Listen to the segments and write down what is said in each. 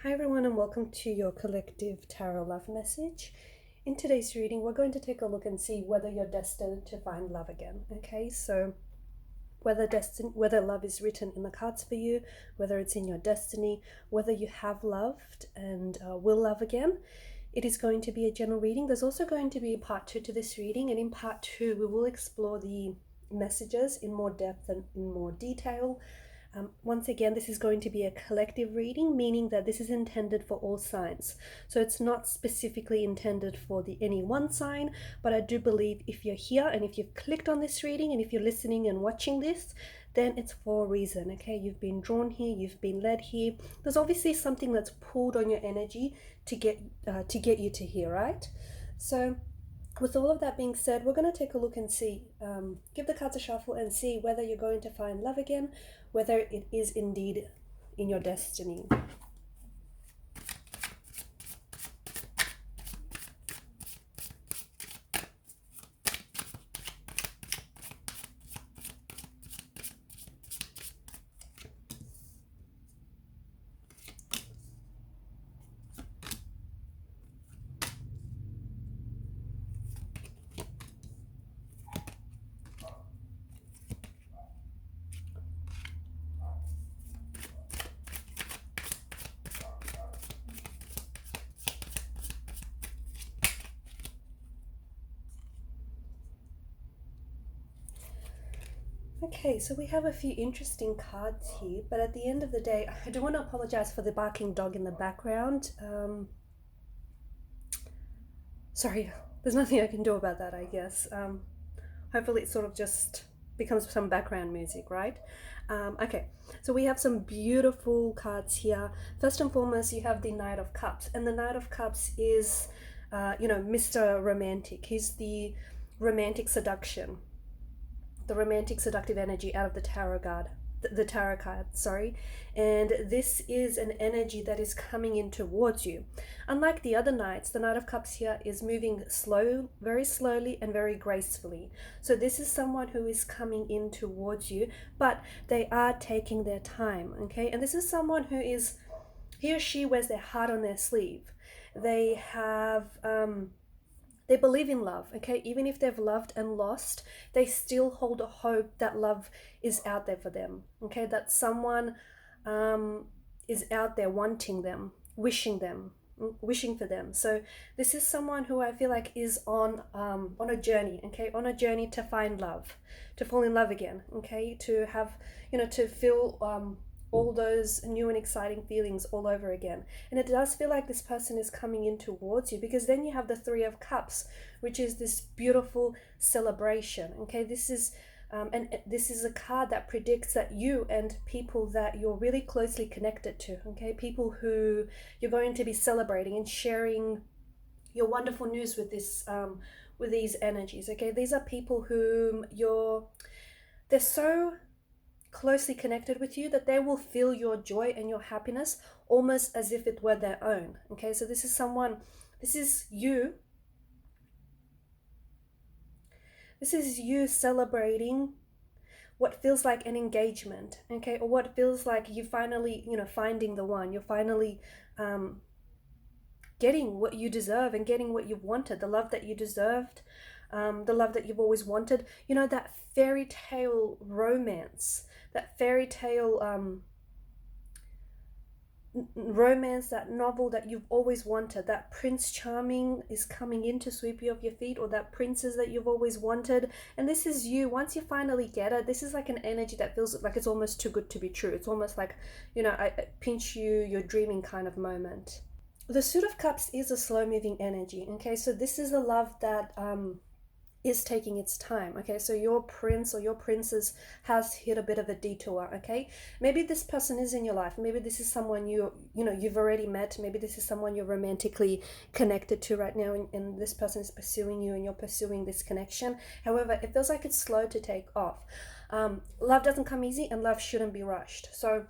Hi everyone and welcome to your collective tarot love message. In today's reading, we're going to take a look and see whether you're destined to find love again. Okay, so whether love is written in the cards for you, whether it's in your destiny, whether you have loved and will love again. It is going to be a general reading. There's also going to be a part 2 to this reading, and in part 2 we will explore the messages in more depth and in more detail. Once again, this is going to be a collective reading, meaning that this is intended for all signs. So it's not specifically intended for any one sign, but I do believe if you're here and if you've clicked on this reading and if you're listening and watching this, then it's for a reason, okay? You've been drawn here, you've been led here. There's obviously something that's pulled on your energy to get you to here, right? So with all of that being said, we're going to take a look and see, give the cards a shuffle and see whether you're going to find love again, whether it is indeed in your destiny. Okay, so we have a few interesting cards here, but at the end of the day, I do want to apologize for the barking dog in the background. Sorry, there's nothing I can do about that, I guess. Hopefully it sort of just becomes some background music, right? Okay, so we have some beautiful cards here. First and foremost, you have the Knight of Cups, and the Knight of Cups is, Mr. Romantic. He's the romantic seduction, the romantic seductive energy out of the tarot card, sorry. And this is an energy that is coming in towards you. Unlike the other knights, the Knight of Cups here is moving very slowly and very gracefully. So this is someone who is coming in towards you, but they are taking their time, okay? And this is someone who is, he or she wears their heart on their sleeve. They have they believe in love, okay? Even if they've loved and lost, they still hold a hope that love is out there for them, okay? That someone is out there wanting them, wishing for them. So this is someone who I feel like is on a journey, okay? On a journey to find love, to fall in love again, okay? To have, to feel all those new and exciting feelings all over again. And it does feel like this person is coming in towards you, because then you have the Three of Cups, which is this beautiful celebration, okay? This is this is a card that predicts that you and people that you're really closely connected to, okay? People who you're going to be celebrating and sharing your wonderful news with with these energies, okay? These are people whom they're so closely connected with you that they will feel your joy and your happiness almost as if it were their own, okay? So this is you celebrating what feels like an engagement, okay? Or what feels like you finally, finding the one. You're finally getting what you deserve and getting what you've wanted, the love that you deserved, the love that you've always wanted. That fairy tale romance, that fairy tale romance, that novel that you've always wanted, that Prince Charming is coming in to sweep you off your feet, or that princess that you've always wanted. And this is you. Once you finally get it, this is like an energy that feels like it's almost too good to be true. It's almost like, I pinch you, you're dreaming kind of moment. The Suit of Cups is a slow moving energy, okay? So this is a love that is taking its time, okay? So your prince or your princess has hit a bit of a detour, okay? Maybe this person is in your life. Maybe this is someone you've already met. Maybe this is someone you're romantically connected to right now, and this person is pursuing you and you're pursuing this connection. However, it feels like it's slow to take off. Love doesn't come easy, and love shouldn't be rushed. So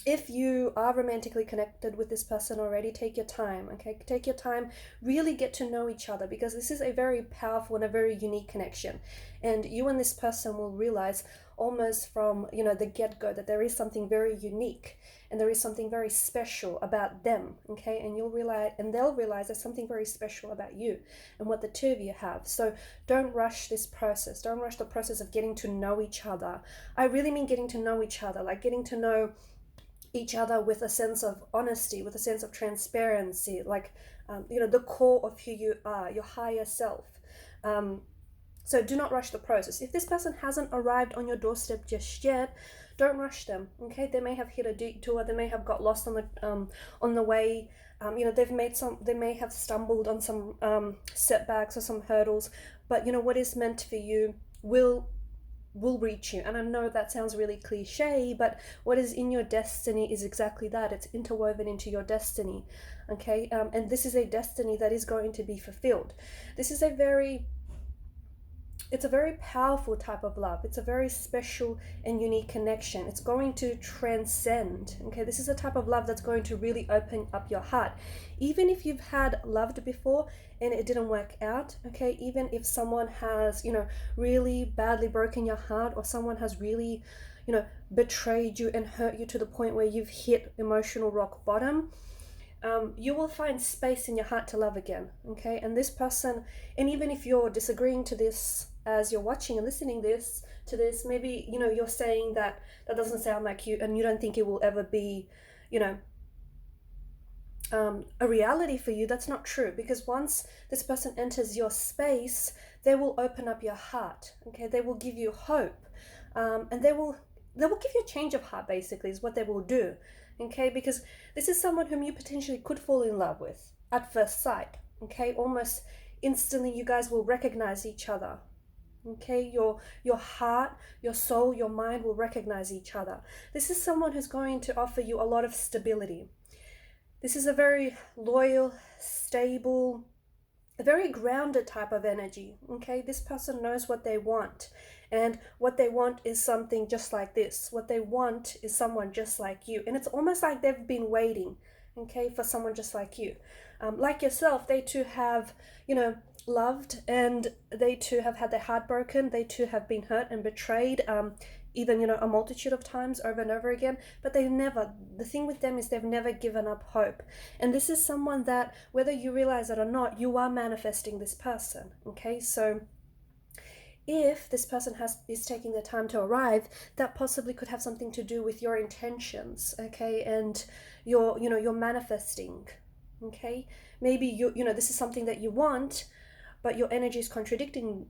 if you are romantically connected with this person already, take your time, okay? Take your time, really get to know each other, because this is a very powerful and a very unique connection. And you and this person will realize almost from, you know, the get-go, that there is something very unique and there is something very special about them, okay? And you'll realize, and they'll realize there's something very special about you and what the two of you have. So don't rush this process. Don't rush the process of getting to know each other. I really mean getting to know each other, like getting to know each other with a sense of honesty, with a sense of transparency, like, you know, the core of who you are, your higher self. So do not rush the process. If this person hasn't arrived on your doorstep just yet, don't rush them, okay? They may have hit a detour, they may have got lost on the way. You know, they may have stumbled on some setbacks or some hurdles, but you know, what is meant for you will reach you. And I know that sounds really cliche, but what is in your destiny is exactly that. It's interwoven into your destiny, okay? And this is a destiny that is going to be fulfilled. This is it's a very powerful type of love. It's a very special and unique connection. It's going to transcend, okay? This is a type of love that's going to really open up your heart. Even if you've had loved before and it didn't work out, okay? Even if someone has, you know, really badly broken your heart, or someone has really, you know, betrayed you and hurt you to the point where you've hit emotional rock bottom, you will find space in your heart to love again, okay? And this person, and even if you're disagreeing to this as you're watching and listening to this, maybe, you know, you're saying that doesn't sound like you, and you don't think it will ever be, you know, a reality for you. That's not true, because once this person enters your space, they will open up your heart, okay? They will give you hope, and they will give you a change of heart, basically, is what they will do, okay? Because this is someone whom you potentially could fall in love with at first sight, okay? Almost instantly, you guys will recognize each other, okay? Your heart, your soul, your mind will recognize each other. This is someone who's going to offer you a lot of stability. This is a very loyal, stable, a very grounded type of energy, okay? This person knows what they want, and what they want is something just like this. What they want is someone just like you, and it's almost like they've been waiting, okay, for someone just like you. Like yourself, they too have, you know, loved, and they too have had their heart broken. They too have been hurt and betrayed, even, you know, a multitude of times over and over again, but the thing with them is they've never given up hope. And this is someone that, whether you realize it or not, you are manifesting this person, okay? So if this person is taking their time to arrive, that possibly could have something to do with your intentions, okay? And you're manifesting, okay? Maybe you know, this is something that you want, but your energy is contradicting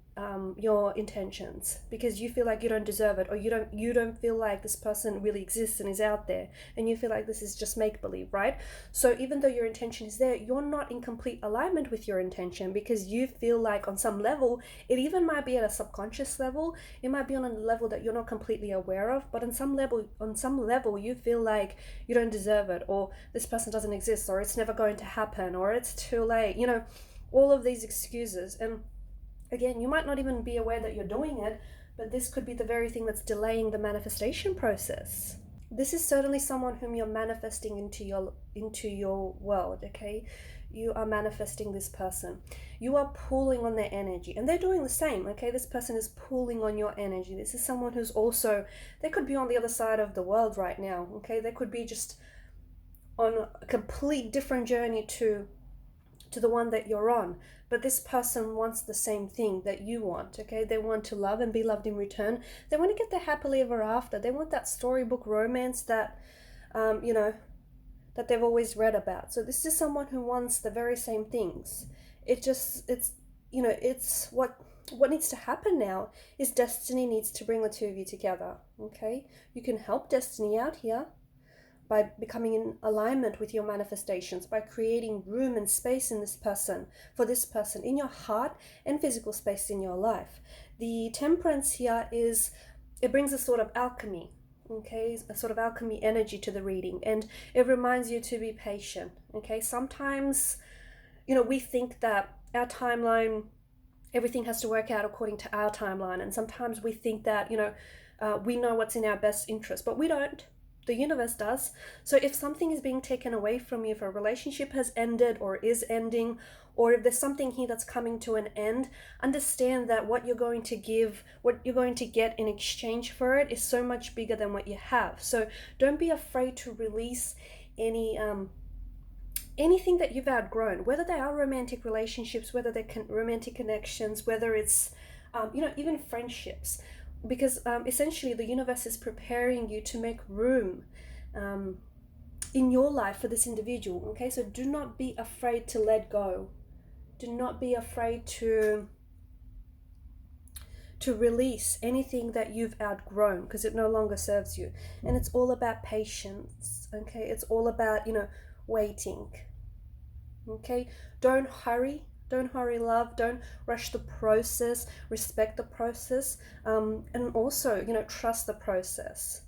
your intentions, because you feel like you don't deserve it, or you don't feel like this person really exists and is out there, and you feel like this is just make-believe, right? So even though your intention is there, you're not in complete alignment with your intention, because you feel like on some level, it even might be at a subconscious level, it might be on a level that you're not completely aware of, but on some level you feel like you don't deserve it, or this person doesn't exist, or it's never going to happen, or it's too late, you know, all of these excuses. And again, you might not even be aware that you're doing it, but this could be the very thing that's delaying the manifestation process. This is certainly someone whom you're manifesting into your world, okay? You are manifesting this person. You are pulling on their energy, and they're doing the same, okay? This person is pulling on your energy. This is someone who's also, they could be on the other side of the world right now, okay? They could be just on a complete different journey to the one that you're on, but this person wants the same thing that you want, okay? They want to love and be loved in return. They want to get the happily ever after. They want that storybook romance that you know, that they've always read about. So this is someone who wants the very same things. It's you know, it's what needs to happen now is destiny needs to bring the two of you together, okay? You can help destiny out here by becoming in alignment with your manifestations, by creating room and space in for this person in your heart, and physical space in your life. The temperance here is, it brings a sort of alchemy, okay, a sort of alchemy energy to the reading, and it reminds you to be patient, okay? Sometimes, you know, we think that our timeline, everything has to work out according to our timeline, and sometimes we think that, you know, we know what's in our best interest, but we don't. The universe does. So if something is being taken away from you, if a relationship has ended or is ending, or if there's something here that's coming to an end, understand that what you're going to give, what you're going to get in exchange for it is so much bigger than what you have. So don't be afraid to release any anything that you've outgrown, whether they are romantic relationships, whether they're romantic connections, whether it's even friendships, because essentially the universe is preparing you to make room in your life for this individual. Okay, so do not be afraid to let go. Do not be afraid to release anything that you've outgrown, because it no longer serves you. And it's all about patience. Okay, it's all about waiting. Okay, don't hurry love, don't rush the process, respect the process, and also trust the process.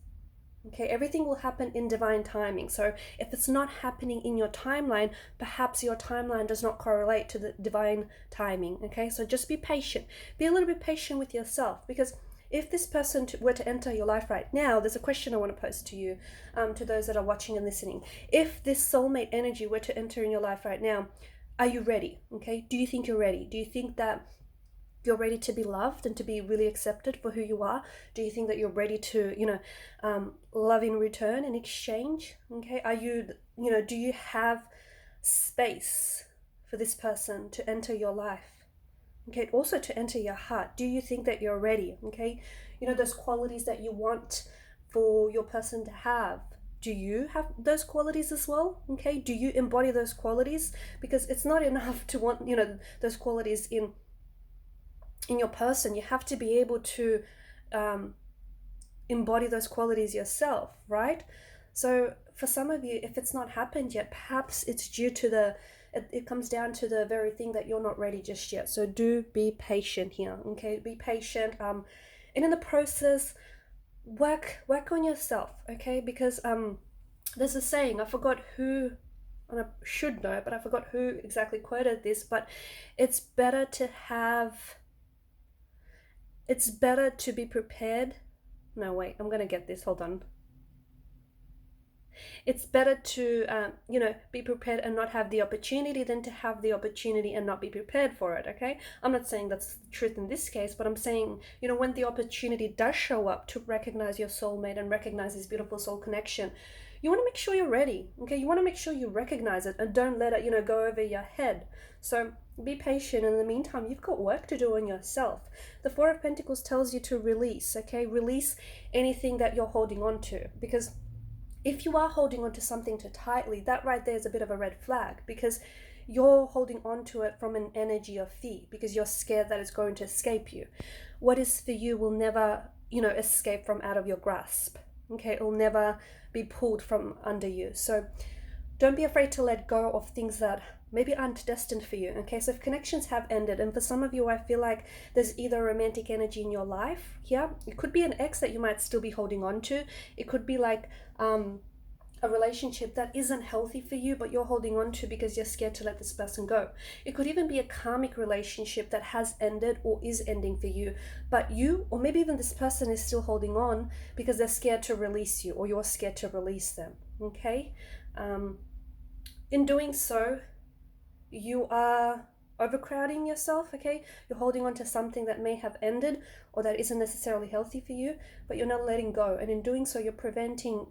Okay, everything will happen in divine timing. So if it's not happening in your timeline, perhaps your timeline does not correlate to the divine timing. Okay, so just be patient. Be a little bit patient with yourself, because if this person were to enter your life right now, there's a question I want to pose to you, to those that are watching and listening. If this soulmate energy were to enter in your life right now, are you ready? Okay, do you think you're ready? Do you think that you're ready to be loved and to be really accepted for who you are? Do you think that you're ready to love in return, in exchange? Okay, are you do you have space for this person to enter your life? Okay, also to enter your heart. Do you think that you're ready? Okay, those qualities that you want for your person to have, do you have those qualities as well? Okay, do you embody those qualities? Because it's not enough to want those qualities in your person. You have to be able to embody those qualities yourself, right? So for some of you, if it's not happened yet, perhaps it's due to it comes down to the very thing that you're not ready just yet. So do be patient here. Okay, be patient, and in the process, work on yourself. Okay, because there's a saying, I forgot who, and I should know, but I forgot who exactly quoted this, but it's better to be prepared. No, wait, I'm gonna get this, hold on. It's better to be prepared and not have the opportunity than to have the opportunity and not be prepared for it. Okay, I'm not saying that's the truth in this case, but I'm saying when the opportunity does show up to recognize your soulmate and recognize this beautiful soul connection, you want to make sure you're ready. Okay, you want to make sure you recognize it and don't let it go over your head. So be patient. In the meantime, you've got work to do on yourself. The Four of Pentacles tells you to release. Okay, release anything that you're holding on to, because if you are holding on to something too tightly, that right there is a bit of a red flag, because you're holding on to it from an energy of fear, because you're scared that it's going to escape you. What is for you will never escape from out of your grasp. Okay, it will never be pulled from under you. So don't be afraid to let go of things that maybe aren't destined for you. Okay, so if connections have ended, and for some of you, I feel like there's either romantic energy in your life here. It could be an ex that you might still be holding on to. It could be like a relationship that isn't healthy for you, but you're holding on to because you're scared to let this person go. It could even be a karmic relationship that has ended or is ending for you, but you, or maybe even this person, is still holding on because they're scared to release you, or you're scared to release them. Okay, in doing so, you are overcrowding yourself. Okay, you're holding on to something that may have ended or that isn't necessarily healthy for you, but you're not letting go, and in doing so, you're preventing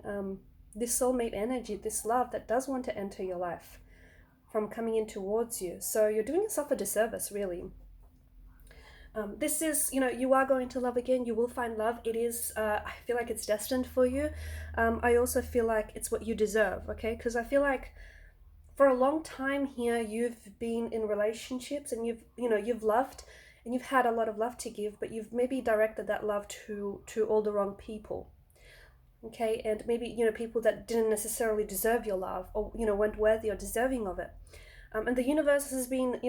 this soulmate energy, this love that does want to enter your life, from coming in towards you. So you're doing yourself a disservice, really. This is, you are going to love again. You will find love. It is, I feel like it's destined for you. I also feel like it's what you deserve, okay? Because I feel like for a long time here, you've been in relationships and you've loved and you've had a lot of love to give, but you've maybe directed that love to all the wrong people. Okay, and maybe people that didn't necessarily deserve your love, or weren't worthy or deserving of it, and the universe has been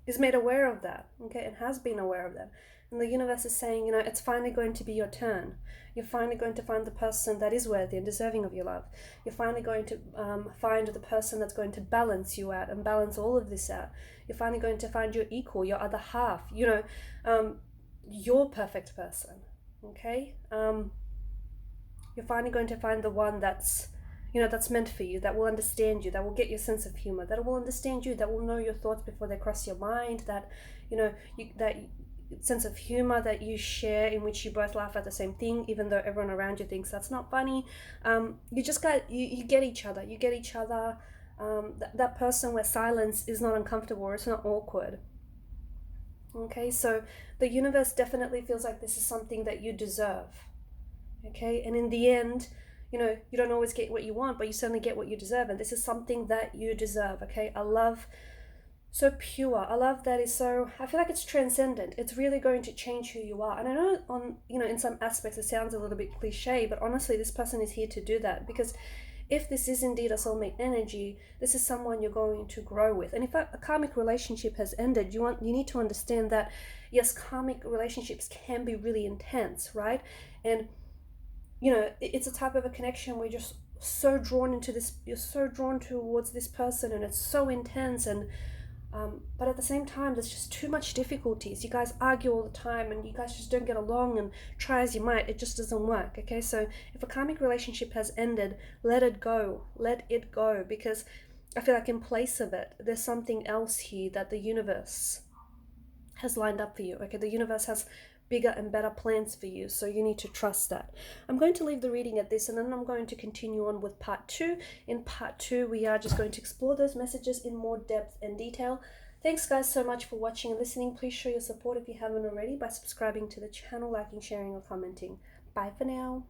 is made aware of that. Okay, it has been aware of that, and the universe is saying it's finally going to be your turn. You're finally going to find the person that is worthy and deserving of your love. You're finally going to find the person that's going to balance you out and balance all of this out. You're finally going to find your equal, your other half, your perfect person. Okay, you're finally going to find the one that's you know, that's meant for you, that will understand you, that will get your sense of humor, that will understand you, that will know your thoughts before they cross your mind, that, you know, that sense of humor that you share, in which you both laugh at the same thing, even though everyone around you thinks that's not funny. You just got, you get each other, that person where silence is not uncomfortable or it's not awkward. Okay, so the universe definitely feels like this is something that you deserve. Okay, and in the end, you know, you don't always get what you want, but you certainly get what you deserve, and this is something that you deserve. Okay, a love so pure, a love that is so, I feel like it's transcendent. It's really going to change who you are. And I know, on, you know, in some aspects it sounds a little bit cliche, but honestly this person is here to do that, because if this is indeed a soulmate energy, this is someone you're going to grow with. And if a karmic relationship has ended, you need to understand that yes, karmic relationships can be really intense, right? And you know, it's a type of a connection where you're just so drawn into this, you're so drawn towards this person, and it's so intense. And but at the same time, there's just too much difficulties. You guys argue all the time, and you guys just don't get along, and try as you might, it just doesn't work. Okay, so if a karmic relationship has ended, let it go, because I feel like in place of it, there's something else here that the universe has lined up for you. Okay, the universe has bigger and better plans for you, so you need to trust that. I'm going to leave the reading at this, and then I'm going to continue on with part 2. In part 2, we are just going to explore those messages in more depth and detail. Thanks guys so much for watching and listening. Please show your support if you haven't already by subscribing to the channel, liking, sharing, or commenting. Bye for now.